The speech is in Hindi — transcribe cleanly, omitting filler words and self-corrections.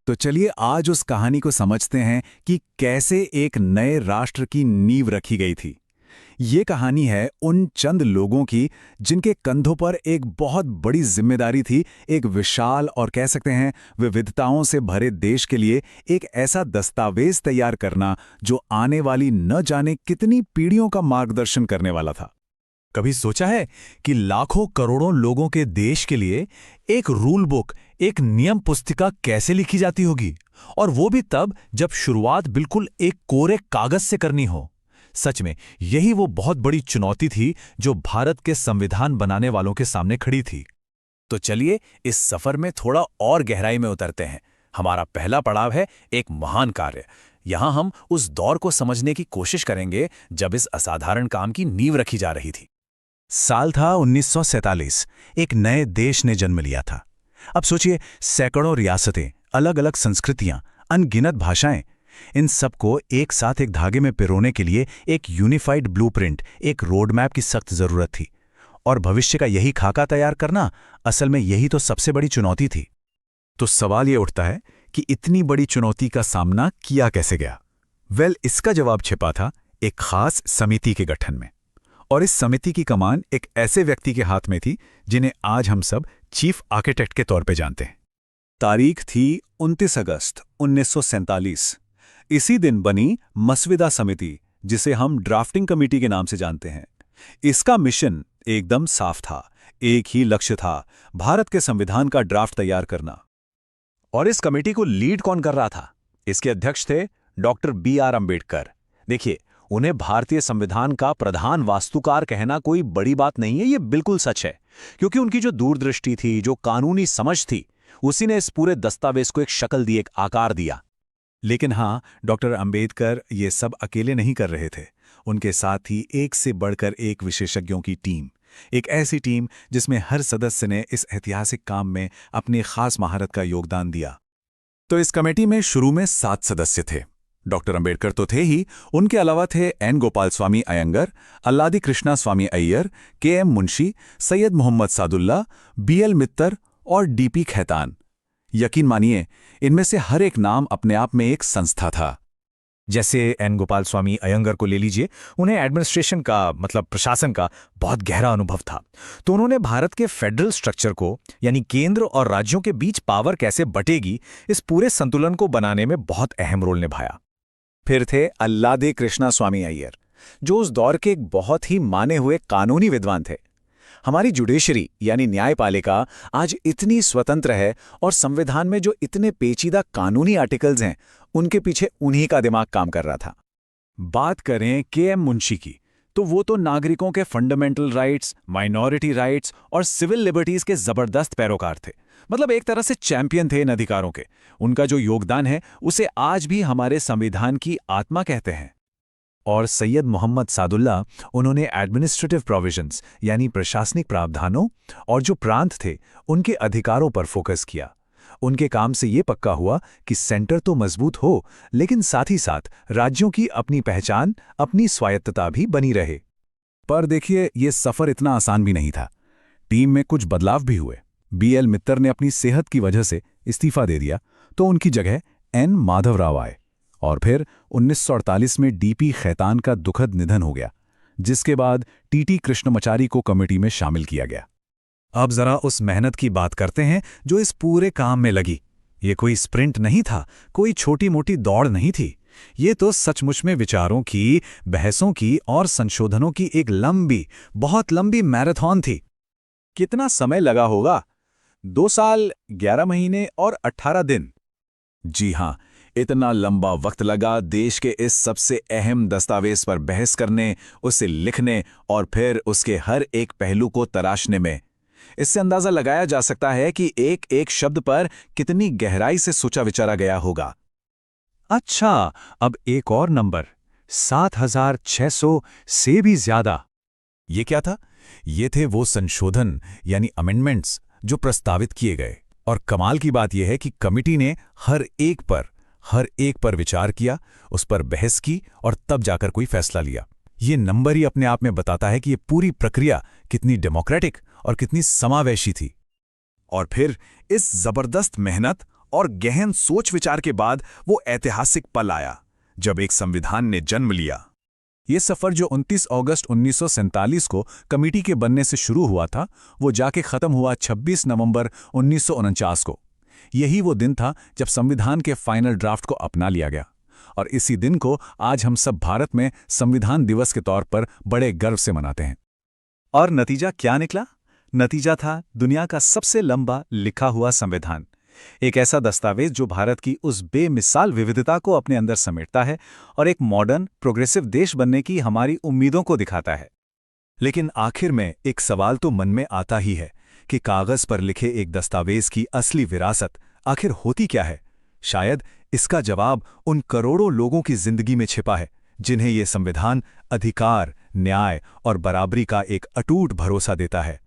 तो चलिए आज उस कहानी को समझते हैं कि कैसे एक नए राष्ट्र की नींव रखी गई थी। ये कहानी है उन चंद लोगों की जिनके कंधों पर एक बहुत बड़ी जिम्मेदारी थी, एक विशाल और कह सकते हैं विविधताओं से भरे देश के लिए एक ऐसा दस्तावेज तैयार करना जो आने वाली न जाने कितनी पीढ़ियों का मार्गदर्शन करने वाला था। कभी सोचा है कि लाखों करोड़ों लोगों के देश के लिए एक रूल बुक, एक नियम पुस्तिका कैसे लिखी जाती होगी, और वो भी तब जब शुरुआत बिल्कुल एक कोरे कागज से करनी हो। सच में यही वो बहुत बड़ी चुनौती थी जो भारत के संविधान बनाने वालों के सामने खड़ी थी। तो चलिए इस सफर में थोड़ा और गहराई में उतरते हैं। हमारा पहला पड़ाव है एक महान कार्य। यहां हम उस दौर को समझने की कोशिश करेंगे जब इस असाधारण काम की नींव रखी जा रही थी। साल था 1947। एक नए देश ने जन्म लिया था। अब सोचिए, सैकड़ों रियासतें, अलग अलग संस्कृतियां, अनगिनत भाषाएं, इन सबको एक साथ एक धागे में पिरोने के लिए एक यूनिफाइड ब्लूप्रिंट, एक रोड मैप की सख्त जरूरत थी। और भविष्य का यही खाका तैयार करना, असल में यही तो सबसे बड़ी चुनौती थी। तो सवाल ये उठता है कि इतनी बड़ी चुनौती का सामना किया कैसे गया? इसका जवाब छिपा था एक खास समिति के गठन में। और इस समिति की कमान एक ऐसे व्यक्ति के हाथ में थी जिन्हें आज हम सब चीफ आर्किटेक्ट के तौर पे जानते हैं। तारीख थी 29 अगस्त 1947। इसी दिन बनी मसविदा समिति, जिसे हम ड्राफ्टिंग कमेटी के नाम से जानते हैं। इसका मिशन एकदम साफ था, एक ही लक्ष्य था, भारत के संविधान का ड्राफ्ट तैयार करना। और इस कमेटी को लीड कौन कर रहा था? इसके अध्यक्ष थे डॉक्टर B.R. अम्बेडकर। देखिए, उन्हें भारतीय संविधान का प्रधान वास्तुकार कहना कोई बड़ी बात नहीं है, ये बिल्कुल सच है, क्योंकि उनकी जो दूरदृष्टि थी, जो कानूनी समझ थी, उसी ने इस पूरे दस्तावेज को एक शक्ल दी, एक आकार दिया। लेकिन हाँ, डॉक्टर अंबेडकर ये सब अकेले नहीं कर रहे थे। उनके साथ ही एक से बढ़कर एक विशेषज्ञों की टीम, एक ऐसी टीम जिसमें हर सदस्य ने इस ऐतिहासिक काम में अपनी खास महारत का योगदान दिया। तो इस कमेटी में शुरू में 7 सदस्य थे। डॉक्टर अंबेडकर तो थे ही, उनके अलावा थे N. गोपाल स्वामी अयंगर, अल्लादी कृष्णा स्वामी अय्यर, K.M. मुंशी, सैयद मोहम्मद सादुल्ला, B.L. मित्तर और D.P. खैतान। यकीन मानिए, इनमें से हर एक नाम अपने आप में एक संस्था था। जैसे N. गोपाल स्वामी अयंगर को ले लीजिए, उन्हें एडमिनिस्ट्रेशन का, मतलब प्रशासन का बहुत गहरा अनुभव था। तो उन्होंने भारत के फेडरल स्ट्रक्चर को, यानी केंद्र और राज्यों के बीच पावर कैसे बटेगी, इस पूरे संतुलन को बनाने में बहुत अहम रोल निभाया। फिर थे अल्लादी कृष्णा स्वामी अय्यर, जो उस दौर के एक बहुत ही माने हुए कानूनी विद्वान थे। हमारी जुडिशरी यानी न्यायपालिका आज इतनी स्वतंत्र है, और संविधान में जो इतने पेचीदा कानूनी आर्टिकल्स हैं, उनके पीछे उन्हीं का दिमाग काम कर रहा था। बात करें K.M. मुंशी की, तो वो तो नागरिकों के फंडामेंटल राइट्स, माइनॉरिटी राइट्स और सिविल लिबर्टीज के जबरदस्त पैरोकार थे। मतलब एक तरह से चैंपियन थे इन अधिकारों के। उनका जो योगदान है, उसे आज भी हमारे संविधान की आत्मा कहते हैं। और सैयद मोहम्मद सादुल्ला, उन्होंने एडमिनिस्ट्रेटिव प्रोविजंस यानी प्रशासनिक प्रावधानों और जो प्रांत थे उनके अधिकारों पर फोकस किया। उनके काम से ये पक्का हुआ कि सेंटर तो मजबूत हो, लेकिन साथ ही साथ राज्यों की अपनी पहचान, अपनी स्वायत्तता भी बनी रहे। पर देखिए, ये सफर इतना आसान भी नहीं था। टीम में कुछ बदलाव भी हुए। B.L. मित्तर ने अपनी सेहत की वजह से इस्तीफा दे दिया, तो उनकी जगह N. माधवराव आए। और फिर 1948 में D.P. खैतान का दुखद निधन हो गया, जिसके बाद T.T. कृष्णमाचारी को कमेटी में शामिल किया गया। अब जरा उस मेहनत की बात करते हैं जो इस पूरे काम में लगी। ये कोई स्प्रिंट नहीं था, कोई छोटी मोटी दौड़ नहीं थी। ये तो सचमुच में विचारों की, बहसों की और संशोधनों की एक लंबी, बहुत लंबी मैराथन थी। कितना समय लगा होगा? 2 साल, 11 महीने और 18 दिन। जी हाँ, इतना लंबा वक्त लगा देश के इस सबसे अहम दस्तावेज पर बहस करने, उसे लिखने और फिर उसके हर एक पहलू को तराशने में। इससे अंदाजा लगाया जा सकता है कि एक एक शब्द पर कितनी गहराई से सोचा विचारा गया होगा। अच्छा, अब एक और नंबर, 7,600 से भी ज्यादा। ये क्या था? ये थे वो संशोधन यानी अमेंडमेंट्स जो प्रस्तावित किए गए। और कमाल की बात यह है कि कमिटी ने हर एक पर विचार किया, उस पर बहस की और तब जाकर कोई फैसला लिया। ये नंबर ही अपने आप में बताता है कि ये पूरी प्रक्रिया कितनी डेमोक्रेटिक और कितनी समावेशी थी। और फिर इस जबरदस्त मेहनत और गहन सोच विचार के बाद वो ऐतिहासिक पल आया जब एक संविधान ने जन्म लिया। ये सफर जो 29 अगस्त 1947 को कमेटी के बनने से शुरू हुआ था, वो जाके खत्म हुआ 26 नवंबर 1949 को। यही वो दिन था जब संविधान के फाइनल ड्राफ्ट को अपना लिया गया, और इसी दिन को आज हम सब भारत में संविधान दिवस के तौर पर बड़े गर्व से मनाते हैं। और नतीजा क्या निकला? नतीजा था दुनिया का सबसे लंबा लिखा हुआ संविधान, एक ऐसा दस्तावेज जो भारत की उस बेमिसाल विविधता को अपने अंदर समेटता है और एक मॉडर्न प्रोग्रेसिव देश बनने की हमारी उम्मीदों को दिखाता है। लेकिन आखिर में एक सवाल तो मन में आता ही है कि कागज पर लिखे एक दस्तावेज की असली विरासत आखिर होती क्या है? शायद इसका जवाब उन करोड़ों लोगों की जिंदगी में छिपा है जिन्हें ये संविधान अधिकार, न्याय और बराबरी का एक अटूट भरोसा देता है।